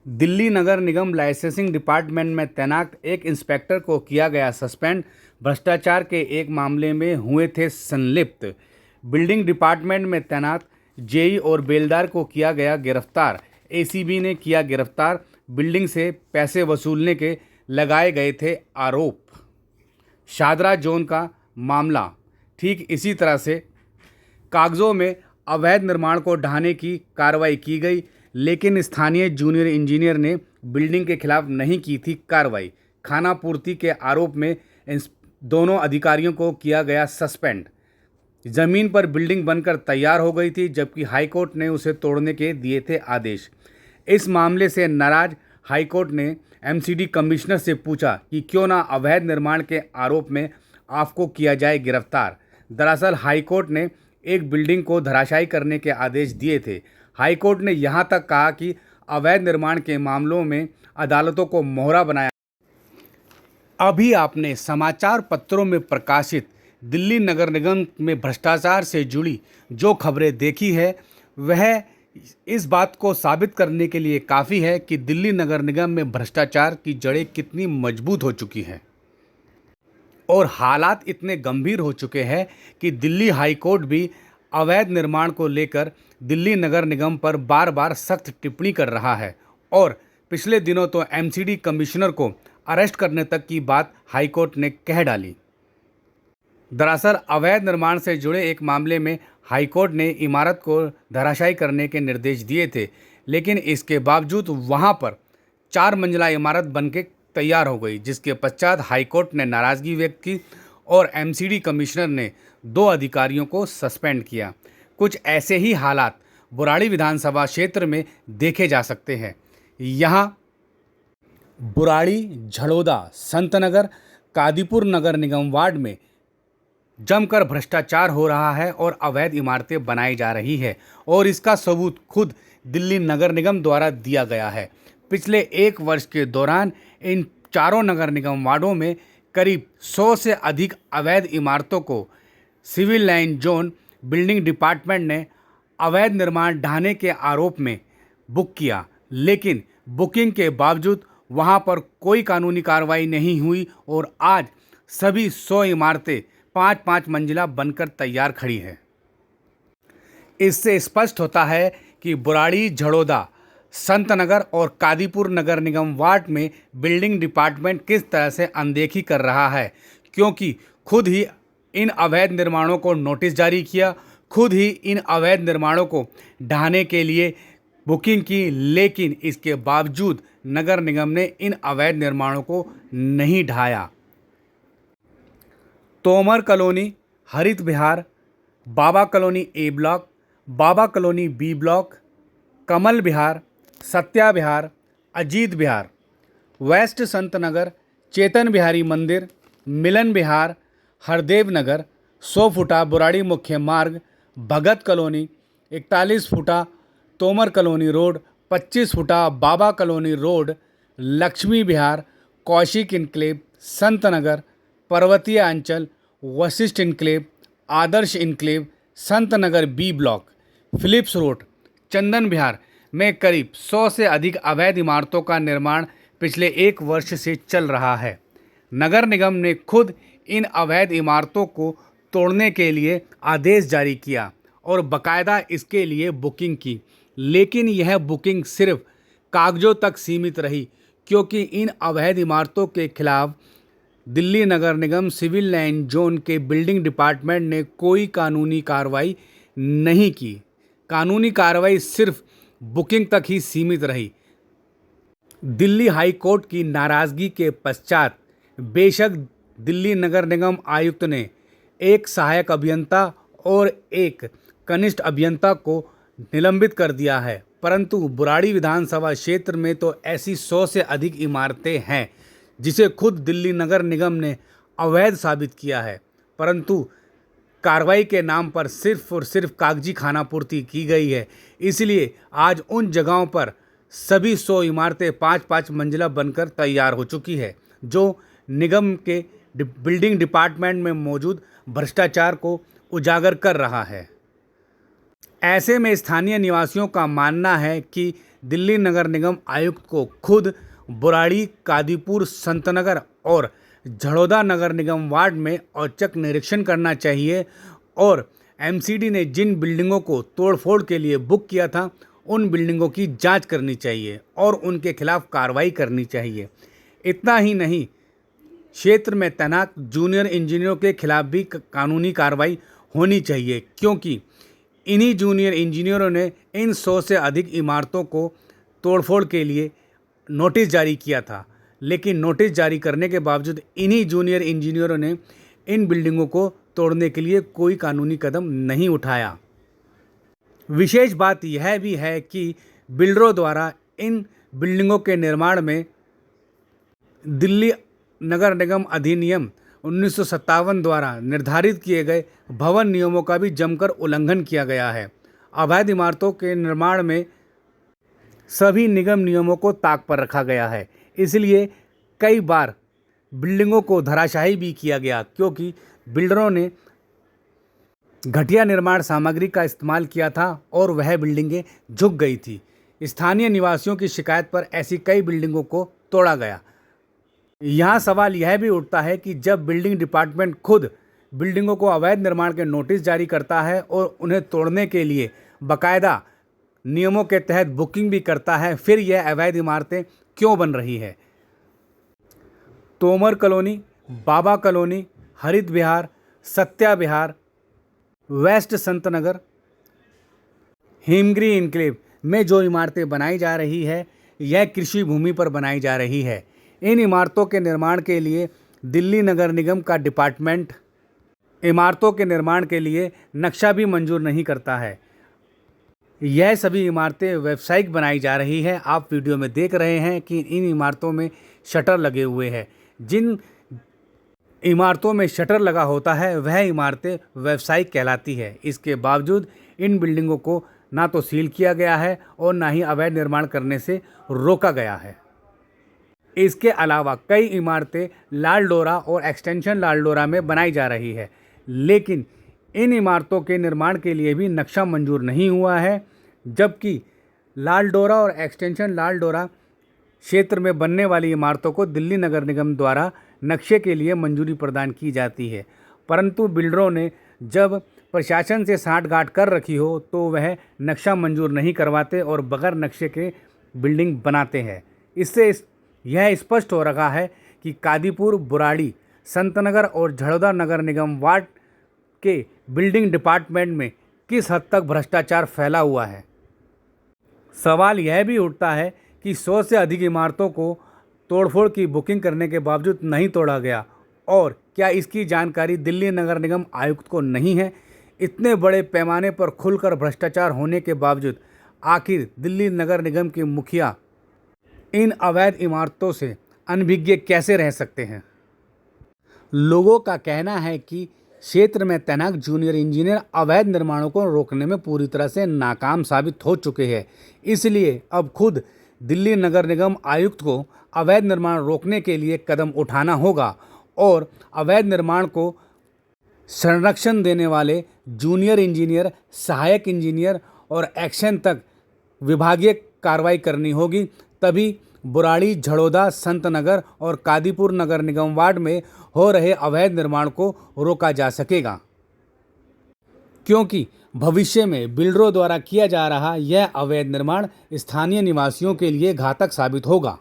दिल्ली नगर निगम licensing department में तैनात एक इंस्पेक्टर को किया गया सस्पेंड। भ्रष्टाचार के एक मामले में हुए थे संलिप्त। बिल्डिंग डिपार्टमेंट में तैनात जेई और बेलदार को किया गया गिरफ्तार। एसीबी ने किया गिरफ्तार। बिल्डिंग से पैसे वसूलने के लगाए गए थे आरोप। शादरा जोन का मामला ठीक इसी तरह से कागजों में अवैध निर्माण को ढाने की कार्रवाई की गई, लेकिन स्थानीय जूनियर इंजीनियर ने बिल्डिंग के खिलाफ नहीं की थी कार्रवाई। खानापूर्ति के आरोप में इन दोनों अधिकारियों को किया गया सस्पेंड। जमीन पर बिल्डिंग बनकर तैयार हो गई थी, जबकि हाईकोर्ट ने उसे तोड़ने के दिए थे आदेश। इस मामले से नाराज हाईकोर्ट ने एमसीडी कमिश्नर से पूछा कि क्यों ना अवैध निर्माण के आरोप में आपको किया जाए गिरफ्तार। दरअसल हाईकोर्ट ने एक बिल्डिंग को धराशायी करने के आदेश दिए थे। हाईकोर्ट ने यहां तक कहा कि अवैध निर्माण के मामलों में अदालतों को मोहरा बनाया। अभी आपने समाचार पत्रों में प्रकाशित दिल्ली नगर निगम में भ्रष्टाचार से जुड़ी जो खबरें देखी है, वह इस बात को साबित करने के लिए काफ़ी है कि दिल्ली नगर निगम में भ्रष्टाचार की जड़ें कितनी मजबूत हो चुकी हैं और हालात इतने गंभीर हो चुके हैं कि दिल्ली हाई कोर्ट भी अवैध निर्माण को लेकर दिल्ली नगर निगम पर बार बार सख्त टिप्पणी कर रहा है और पिछले दिनों तो एमसीडी कमिश्नर को अरेस्ट करने तक की बात हाईकोर्ट ने कह डाली। दरअसल अवैध निर्माण से जुड़े एक मामले में हाईकोर्ट ने इमारत को धराशायी करने के निर्देश दिए थे, लेकिन इसके बावजूद वहां पर 4 मंजिला इमारत बनके तैयार हो गई, जिसके पश्चात हाईकोर्ट ने नाराज़गी व्यक्त की और एमसीडी कमिश्नर ने 2 अधिकारियों को सस्पेंड किया। कुछ ऐसे ही हालात बुराड़ी विधानसभा क्षेत्र में देखे जा सकते हैं। यहाँ बुराड़ी, झड़ौदा, संतनगर, कादीपुर नगर निगम वार्ड में जमकर भ्रष्टाचार हो रहा है और अवैध इमारतें बनाई जा रही है और इसका सबूत खुद दिल्ली नगर निगम द्वारा दिया गया है। पिछले 1 वर्ष के दौरान इन चारों नगर निगम वार्डों में करीब 100 से अधिक अवैध इमारतों को civil line zone building department ने अवैध निर्माण ढाने के आरोप में बुक किया, लेकिन बुकिंग के बावजूद वहां पर कोई कानूनी कार्रवाई नहीं हुई और आज सभी 100 इमारतें 5-5 मंजिला बनकर तैयार खड़ी है। इससे स्पष्ट होता है कि बुराड़ी, झड़ौदा, संतनगर और कादीपुर नगर निगम वार्ड में बिल्डिंग डिपार्टमेंट किस तरह से अनदेखी कर रहा है, क्योंकि खुद ही इन अवैध निर्माणों को नोटिस जारी किया, खुद ही इन अवैध निर्माणों को ढाने के लिए बुकिंग की, लेकिन इसके बावजूद नगर निगम ने इन अवैध निर्माणों को नहीं ढाया। तोमर कॉलोनी, हरित विहार, बाबा कॉलोनी ए ब्लॉक, बाबा colony B block, Kamal Vihar, Satya विहार, अजीत विहार, वेस्ट संत नगर, चेतन बिहारी मंदिर, मिलन विहार, हरदेव नगर, 100 फुटा बुराड़ी मुख्य मार्ग, भगत कॉलोनी, 41 फुटा तोमर कॉलोनी रोड, 25 फुटा बाबा कॉलोनी रोड, लक्ष्मी विहार, कौशिक इनक्लेव, संत नगर, पर्वतीय अंचल, वशिष्ठ इनक्लेव, आदर्श enclave, Sant Nagar B block, Philips road, चंदन विहार में करीब 100 से अधिक अवैध इमारतों का निर्माण पिछले 1 वर्ष से चल रहा है। नगर निगम ने खुद इन अवैध इमारतों को तोड़ने के लिए आदेश जारी किया और बाकायदा इसके लिए बुकिंग की, लेकिन यह बुकिंग सिर्फ कागजों तक सीमित रही, क्योंकि इन अवैध इमारतों के खिलाफ दिल्ली नगर निगम सिविल लाइन जोन के बिल्डिंग डिपार्टमेंट ने कोई कानूनी कार्रवाई नहीं की। कानूनी कार्रवाई सिर्फ बुकिंग तक ही सीमित रही। दिल्ली हाई कोर्ट की नाराज़गी के पश्चात बेशक दिल्ली नगर निगम आयुक्त ने एक सहायक अभियंता और एक कनिष्ठ अभियंता को निलंबित कर दिया है, परंतु बुराड़ी विधानसभा क्षेत्र में तो ऐसी 100 से अधिक इमारतें हैं जिसे खुद दिल्ली नगर निगम ने अवैध साबित किया है, परंतु कार्रवाई के नाम पर सिर्फ और सिर्फ कागजी खानापूर्ति की गई है। इसलिए आज उन जगहों पर सभी 100 इमारतें 5-5 मंजिला बनकर तैयार हो चुकी है, जो निगम के बिल्डिंग डिपार्टमेंट में मौजूद भ्रष्टाचार को उजागर कर रहा है। ऐसे में स्थानीय निवासियों का मानना है कि दिल्ली नगर निगम आयुक्त को खुद बुराड़ी, कादीपुर, संतनगर और झड़ौदा नगर निगम वार्ड में औचक निरीक्षण करना चाहिए और एमसीडी ने जिन बिल्डिंगों को तोड़फोड़ के लिए बुक किया था उन बिल्डिंगों की जांच करनी चाहिए और उनके खिलाफ कार्रवाई करनी चाहिए। इतना ही नहीं, क्षेत्र में तैनात जूनियर इंजीनियरों के खिलाफ भी कानूनी कार्रवाई होनी चाहिए, क्योंकि इन्हीं जूनियर इंजीनियरों ने इन 100 से अधिक इमारतों को तोड़फोड़ के लिए नोटिस जारी किया था। लेकिन नोटिस जारी करने के बावजूद इन्हीं जूनियर इंजीनियरों ने इन बिल्डिंगों को तोड़ने के लिए कोई कानूनी कदम नहीं उठाया। विशेष बात यह भी है कि बिल्डरों द्वारा इन बिल्डिंगों के निर्माण में दिल्ली नगर निगम अधिनियम 1957 द्वारा निर्धारित किए गए भवन नियमों का भी जमकर उल्लंघन किया गया है। अवैध इमारतों के निर्माण में सभी निगम नियमों को ताक पर रखा गया है, इसलिए कई बार बिल्डिंगों को धराशायी भी किया गया, क्योंकि बिल्डरों ने घटिया निर्माण सामग्री का इस्तेमाल किया था और वह बिल्डिंगें झुक गई थी। स्थानीय निवासियों की शिकायत पर ऐसी कई बिल्डिंगों को तोड़ा गया। यहाँ सवाल यह भी उठता है कि जब बिल्डिंग डिपार्टमेंट खुद बिल्डिंगों को अवैध निर्माण के नोटिस जारी करता है और उन्हें तोड़ने के लिए बाकायदा नियमों के तहत बुकिंग भी करता है, फिर यह अवैध इमारतें क्यों बन रही है? तोमर कॉलोनी, बाबा कॉलोनी, हरित विहार, सत्या विहार, वेस्ट संतनगर, हिमगिरी इनक्लेव में जो इमारतें बनाई जा रही है, यह कृषि भूमि पर बनाई जा रही है। इन इमारतों के निर्माण के लिए दिल्ली नगर निगम का डिपार्टमेंट इमारतों के निर्माण के लिए नक्शा भी मंजूर नहीं करता है। यह सभी इमारतें व्यावसायिक बनाई जा रही है। आप वीडियो में देख रहे हैं कि इन इमारतों में शटर लगे हुए हैं। जिन इमारतों में शटर लगा होता है वह इमारतें व्यावसायिक कहलाती है। इसके बावजूद इन बिल्डिंगों को ना तो सील किया गया है और ना ही अवैध निर्माण करने से रोका गया है। इसके अलावा कई इमारतें लाल डोरा और एक्सटेंशन लाल डोरा में बनाई जा रही है, लेकिन इन इमारतों के निर्माण के लिए भी नक्शा मंजूर नहीं हुआ है, जबकि लाल डोरा और एक्सटेंशन लाल डोरा क्षेत्र में बनने वाली इमारतों को दिल्ली नगर निगम द्वारा नक्शे के लिए मंजूरी प्रदान की जाती है। परंतु बिल्डरों ने जब प्रशासन से साठगांठ कर रखी हो तो वह नक्शा मंजूर नहीं करवाते और बगैर नक्शे के बिल्डिंग बनाते हैं। इससे यह स्पष्ट हो रहा है कि कादीपुर, बुराड़ी, संतनगर और झड़ौदा नगर निगम वार्ड के बिल्डिंग डिपार्टमेंट में किस हद तक भ्रष्टाचार फैला हुआ है। सवाल यह भी उठता है कि 100 से अधिक इमारतों को तोड़फोड़ की बुकिंग करने के बावजूद नहीं तोड़ा गया, और क्या इसकी जानकारी दिल्ली नगर निगम आयुक्त को नहीं है? इतने बड़े पैमाने पर खुलकर भ्रष्टाचार होने के बावजूद आखिर दिल्ली नगर निगम के मुखिया इन अवैध इमारतों से अनभिज्ञ कैसे रह सकते हैं? लोगों का कहना है कि क्षेत्र में तैनात जूनियर इंजीनियर अवैध निर्माणों को रोकने में पूरी तरह से नाकाम साबित हो चुके हैं। इसलिए अब खुद दिल्ली नगर निगम आयुक्त को अवैध निर्माण रोकने के लिए कदम उठाना होगा और अवैध निर्माण को संरक्षण देने वाले जूनियर इंजीनियर, सहायक इंजीनियर और एक्शन तक विभागीय कार्रवाई करनी होगी। तभी बुराड़ी, झड़ौदा, संतनगर और कादीपुर नगर निगम वार्ड में हो रहे अवैध निर्माण को रोका जा सकेगा, क्योंकि भविष्य में बिल्डरों द्वारा किया जा रहा यह अवैध निर्माण स्थानीय निवासियों के लिए घातक साबित होगा।